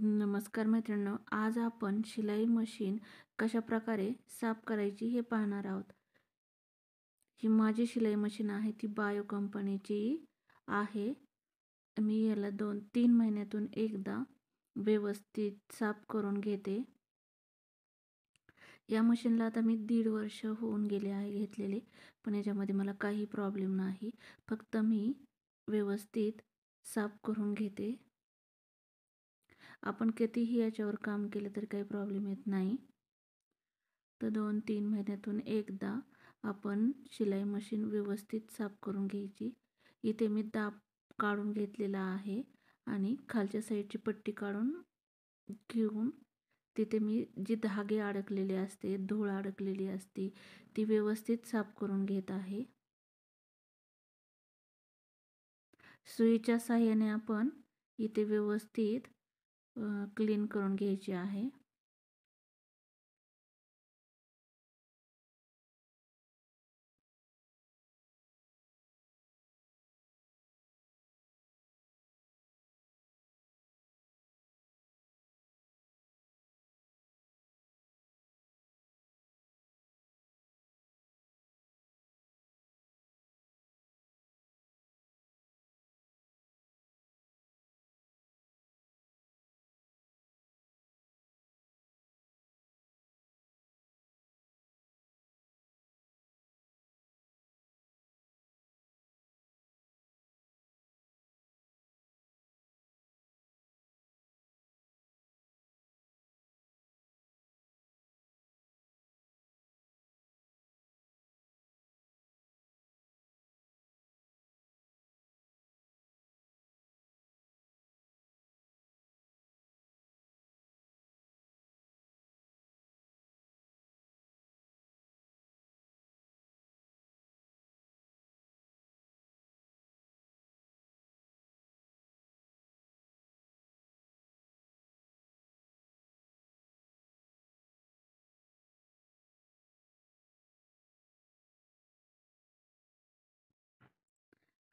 नमस्कार मैत्रिणींनो, आज आपण शिलाई मशीन कशाप्रकारे साफ करायची हे पाहणार आहोत. ही माझी शिलाई मशीन आहे, ती बायो कंपनीची आहे. मी याला 2-3 महिन्यातून एकदा व्यवस्थित साफ करून घेते. या मशीनला आता मी 1.5 वर्ष होऊन गेले आहे घेतलेले, पण याच्यामध्ये मला काही प्रॉब्लेम नाही. फक्त मी व्यवस्थित साफ करून घेते. आपण कितीही याच्यावर काम केलं तरी काही प्रॉब्लेम येत नाही. तर 2-3 महिन्यातून एकदा आपण शिलाई मशीन व्यवस्थित साफ करून घ्यायची. इथे मी दाब काढून घेतलेला आहे आणि खालच्या साईडची पट्टी काढून घेऊन तिथे मी जी धागे अडकलेले असते, धूळ अडकलेली असते, ती व्यवस्थित साफ करून घेत आहे. सुईच्या साहाय्याने आपण इथे व्यवस्थित क्लीन करून घ्यायची आहे.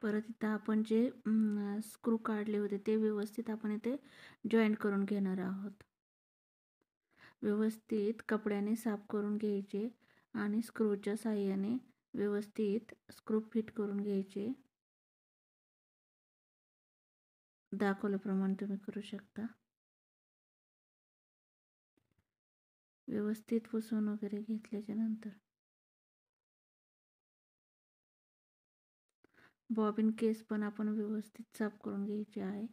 परत इथं आपण जे स्क्रू काढले होते ते व्यवस्थित आपण इथे जॉईंट करून घेणार आहोत. व्यवस्थित कपड्याने साफ करून घ्यायचे आणि स्क्रूच्या साहाय्याने व्यवस्थित स्क्रू फिट करून घ्यायचे. दाखवल्याप्रमाणे तुम्ही करू शकता. व्यवस्थित पुसून वगैरे घेतल्याच्या नंतर बॉबिन केस पण आपण व्यवस्थित साफ करून घ्यायचे आहे.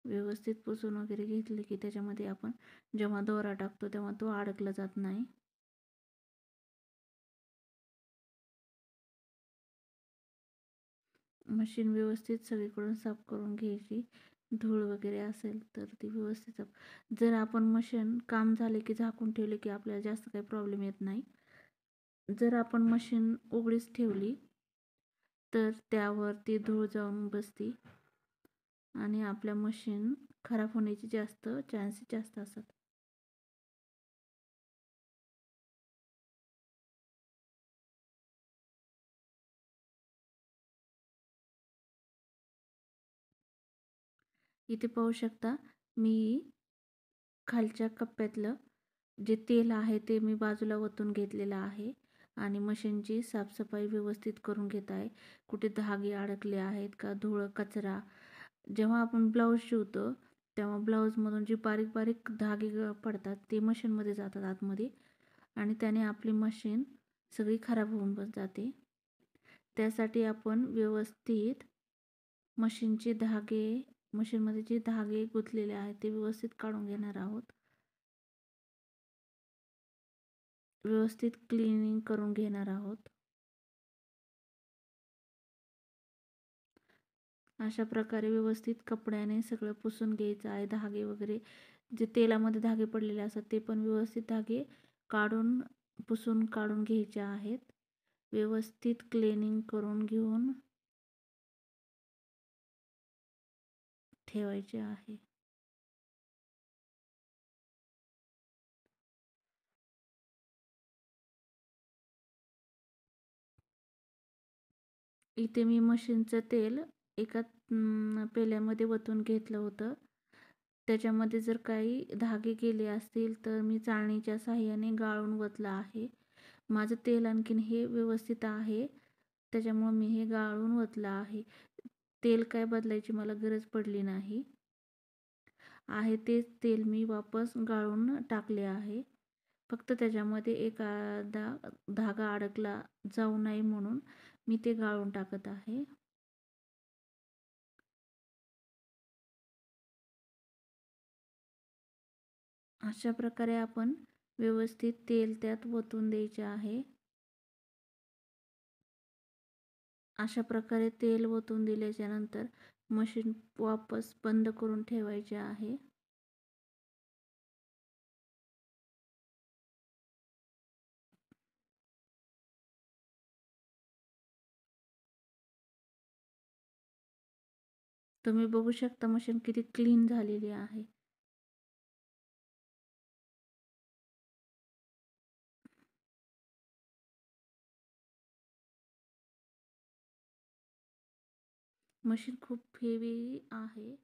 व्यवस्थित पुसून वगैरे घेतले की त्याच्यामध्ये आपण जेव्हा दोरा टाकतो तेव्हा तो अडकला जात नाही. मशीन व्यवस्थित सगळीकडून साफ करून घ्यायची. धूळ वगैरे असेल तर ती व्यवस्थित साफ. जर आपण मशीन काम झाले की झाकून ठेवले की आपल्याला जास्त काही प्रॉब्लेम येत नाही. जर आपण मशीन उघडीच ठेवली तर त्यावर ती धूळ जाऊन बसते आणि आपल्या मशीन खराब होण्याचे चान्सेस जास्त असतात. इथे पाहू शकता, मी खालच्या कप्प्यातलं जे तेल आहे ते मी बाजूला ओतून घेतलेलं आहे आणि मशीनची साफसफाई व्यवस्थित करून घेत आहे. कुठे धागे अडकले आहेत का, धूळ कचरा. जेव्हा आपण ब्लाऊज शिवतो तेव्हा ब्लाऊजमधून जी बारीक बारीक धागे पडतात ते मशीनमध्ये जातात आतमध्ये आणि त्याने आपली मशीन सगळी खराब होऊन जाते. त्यासाठी आपण व्यवस्थित मशीनचे धागे, मशीनमध्ये जे धागे गुंतलेले आहेत ते व्यवस्थित काढून घेणार आहोत. व्यवस्थित क्लिनिंग करून घेणार आहोत. अशा प्रकारे व्यवस्थित कपड्याने सगळं पुसून घ्यायचं आहे. धागे वगैरे जे तेलामध्ये धागे पडलेले असतात ते पण व्यवस्थित धागे काढून पुसून काढून घ्यायचे आहेत. व्यवस्थित क्लिनिंग करून घेऊन ठेवायचे आहे. इथे मी मशीनचं तेल एका पेल्यामध्ये ओतून घेतलं होतं. त्याच्यामध्ये जर काही धागे गेले असतील तर मी चाळणीच्या साहाय्याने गाळून वतलं आहे. माझं तेल आणखीन हे व्यवस्थित आहे, त्याच्यामुळं मी हे गाळून वतलं आहे. तेल काय बदलायची मला गरज पडली नाही. आहे तेच तेल मी वापस गाळून टाकले आहे. फक्त त्याच्यामध्ये एखादा धागा अडकला जाऊ नये म्हणून मी ते गाळून टाकत आहे. अशा प्रकारे आपण व्यवस्थित तेल त्यात ओतून द्यायचे आहे. अशा प्रकारे तेल ओतून दिल्याच्यानंतर मशीन वापस बंद करून ठेवायचे आहे. तुम्ही बघू शकता मशीन किती क्लीन झालेली आहे. मशीन खूप हेवी आहे.